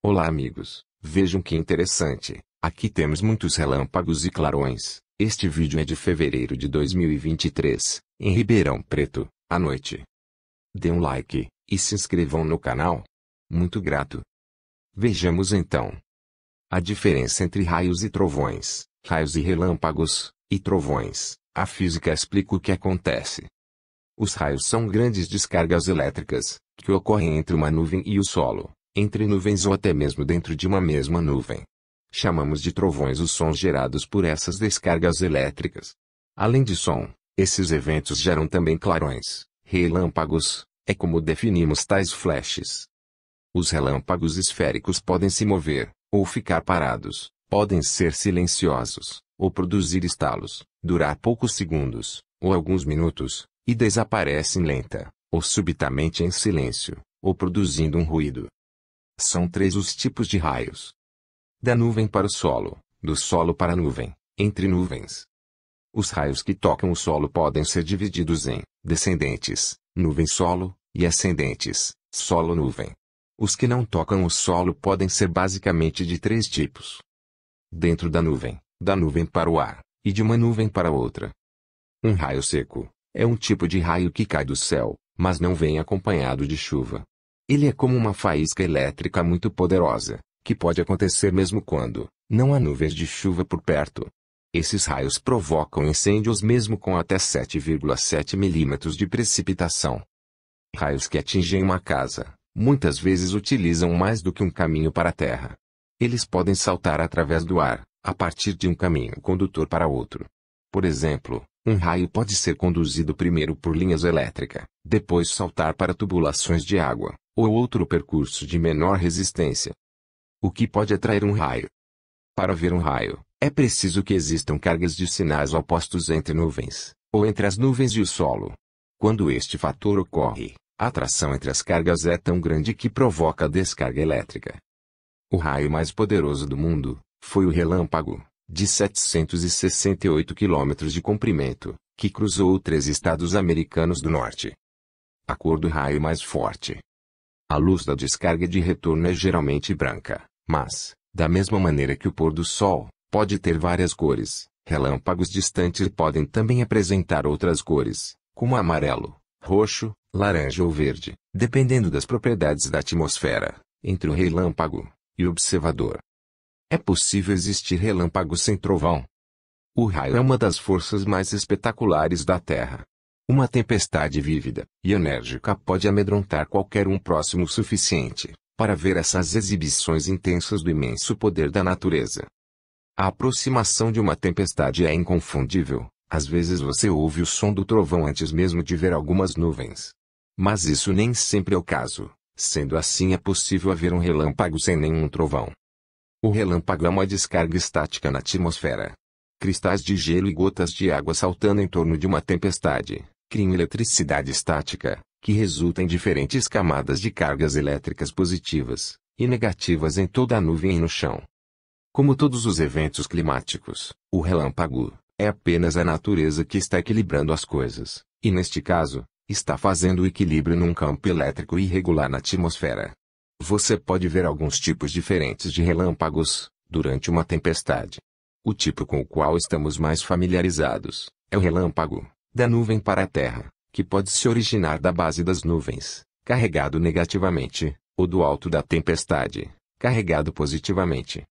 Olá amigos, vejam que interessante, aqui temos muitos relâmpagos e clarões. Este vídeo é de fevereiro de 2023, em Ribeirão Preto, à noite. Dê um like, e se inscrevam no canal. Muito grato. Vejamos então. A diferença entre raios e trovões, raios e relâmpagos, e trovões. A física explica o que acontece. Os raios são grandes descargas elétricas, que ocorrem entre uma nuvem e o solo, entre nuvens ou até mesmo dentro de uma mesma nuvem. Chamamos de trovões os sons gerados por essas descargas elétricas. Além de som, esses eventos geram também clarões, relâmpagos, é como definimos tais flashes. Os relâmpagos esféricos podem se mover, ou ficar parados, podem ser silenciosos, ou produzir estalos, durar poucos segundos, ou alguns minutos, e desaparecem lenta, ou subitamente em silêncio, ou produzindo um ruído. São três os tipos de raios. Da nuvem para o solo, do solo para a nuvem, entre nuvens. Os raios que tocam o solo podem ser divididos em descendentes, nuvem-solo, e ascendentes, solo-nuvem. Os que não tocam o solo podem ser basicamente de três tipos. Dentro da nuvem para o ar, e de uma nuvem para outra. Um raio seco é um tipo de raio que cai do céu, mas não vem acompanhado de chuva. Ele é como uma faísca elétrica muito poderosa, que pode acontecer mesmo quando não há nuvens de chuva por perto. Esses raios provocam incêndios mesmo com até 7,7 milímetros de precipitação. Raios que atingem uma casa, muitas vezes utilizam mais do que um caminho para a terra. Eles podem saltar através do ar, a partir de um caminho condutor para outro. Por exemplo, um raio pode ser conduzido primeiro por linhas elétricas, depois saltar para tubulações de água, ou outro percurso de menor resistência. O que pode atrair um raio? Para ver um raio, é preciso que existam cargas de sinais opostos entre nuvens, ou entre as nuvens e o solo. Quando este fator ocorre, a atração entre as cargas é tão grande que provoca a descarga elétrica. O raio mais poderoso do mundo foi o relâmpago, de 768 km de comprimento, que cruzou 3 estados americanos do norte. A cor do raio mais forte. A luz da descarga de retorno é geralmente branca, mas, da mesma maneira que o pôr do sol, pode ter várias cores. Relâmpagos distantes podem também apresentar outras cores, como amarelo, roxo, laranja ou verde, dependendo das propriedades da atmosfera, entre o relâmpago e o observador. É possível existir relâmpago sem trovão? O raio é uma das forças mais espetaculares da Terra. Uma tempestade vívida e enérgica pode amedrontar qualquer um próximo o suficiente para ver essas exibições intensas do imenso poder da natureza. A aproximação de uma tempestade é inconfundível. Às vezes você ouve o som do trovão antes mesmo de ver algumas nuvens. Mas isso nem sempre é o caso. Sendo assim, é possível haver um relâmpago sem nenhum trovão. O relâmpago é uma descarga estática na atmosfera. Cristais de gelo e gotas de água saltando em torno de uma tempestade criam eletricidade estática, que resulta em diferentes camadas de cargas elétricas positivas e negativas em toda a nuvem e no chão. Como todos os eventos climáticos, o relâmpago é apenas a natureza que está equilibrando as coisas, e neste caso, está fazendo o equilíbrio num campo elétrico irregular na atmosfera. Você pode ver alguns tipos diferentes de relâmpagos durante uma tempestade. O tipo com o qual estamos mais familiarizados é o relâmpago da nuvem para a terra, que pode se originar da base das nuvens, carregado negativamente, ou do alto da tempestade, carregado positivamente.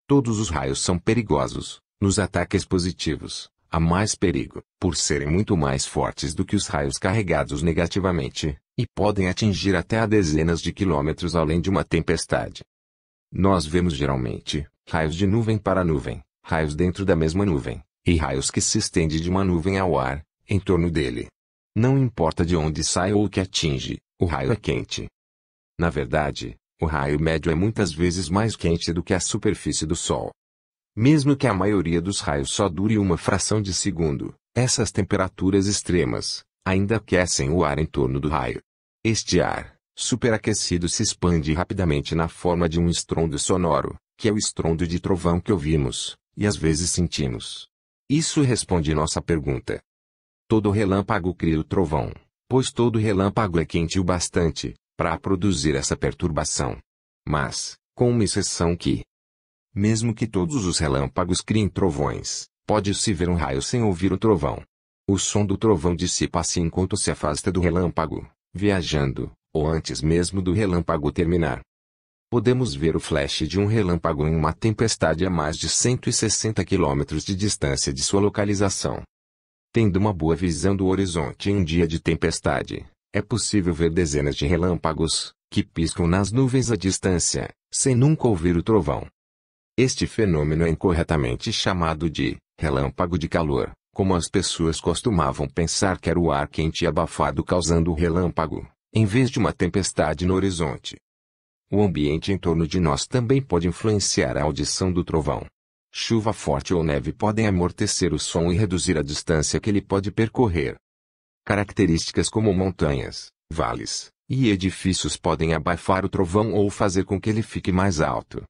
Todos os raios são perigosos. Nos ataques positivos, há mais perigo, por serem muito mais fortes do que os raios carregados negativamente, e podem atingir até a dezenas de quilômetros além de uma tempestade. Nós vemos geralmente raios de nuvem para nuvem, raios dentro da mesma nuvem, e raios que se estendem de uma nuvem ao ar, em torno dele. Não importa de onde sai ou o que atinge, o raio é quente. Na verdade, o raio médio é muitas vezes mais quente do que a superfície do Sol. Mesmo que a maioria dos raios só dure uma fração de segundo, essas temperaturas extremas ainda aquecem o ar em torno do raio. Este ar, superaquecido, se expande rapidamente na forma de um estrondo sonoro, que é o estrondo de trovão que ouvimos, e às vezes sentimos. Isso responde nossa pergunta. Todo relâmpago cria o trovão, pois todo relâmpago é quente o bastante para produzir essa perturbação. Mas, com uma exceção que, mesmo que todos os relâmpagos criem trovões, pode-se ver um raio sem ouvir o trovão. O som do trovão dissipa-se enquanto se afasta do relâmpago, viajando, ou antes mesmo do relâmpago terminar. Podemos ver o flash de um relâmpago em uma tempestade a mais de 160 km de distância de sua localização. Tendo uma boa visão do horizonte em um dia de tempestade, é possível ver dezenas de relâmpagos, que piscam nas nuvens à distância, sem nunca ouvir o trovão. Este fenômeno é incorretamente chamado de relâmpago de calor, como as pessoas costumavam pensar que era o ar quente e abafado causando o relâmpago, em vez de uma tempestade no horizonte. O ambiente em torno de nós também pode influenciar a audição do trovão. Chuva forte ou neve podem amortecer o som e reduzir a distância que ele pode percorrer. Características como montanhas, vales e edifícios podem abafar o trovão ou fazer com que ele fique mais alto.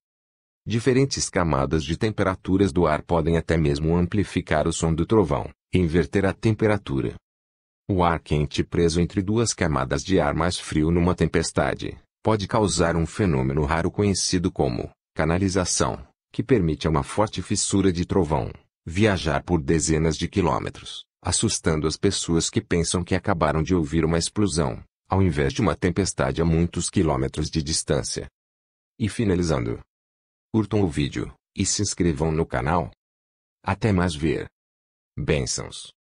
Diferentes camadas de temperaturas do ar podem até mesmo amplificar o som do trovão, e inverter a temperatura. O ar quente preso entre duas camadas de ar mais frio numa tempestade, pode causar um fenômeno raro conhecido como canalização, que permite a uma forte fissura de trovão viajar por dezenas de quilômetros, assustando as pessoas que pensam que acabaram de ouvir uma explosão, ao invés de uma tempestade a muitos quilômetros de distância. E finalizando, curtam o vídeo, e se inscrevam no canal. Até mais ver. Bênçãos.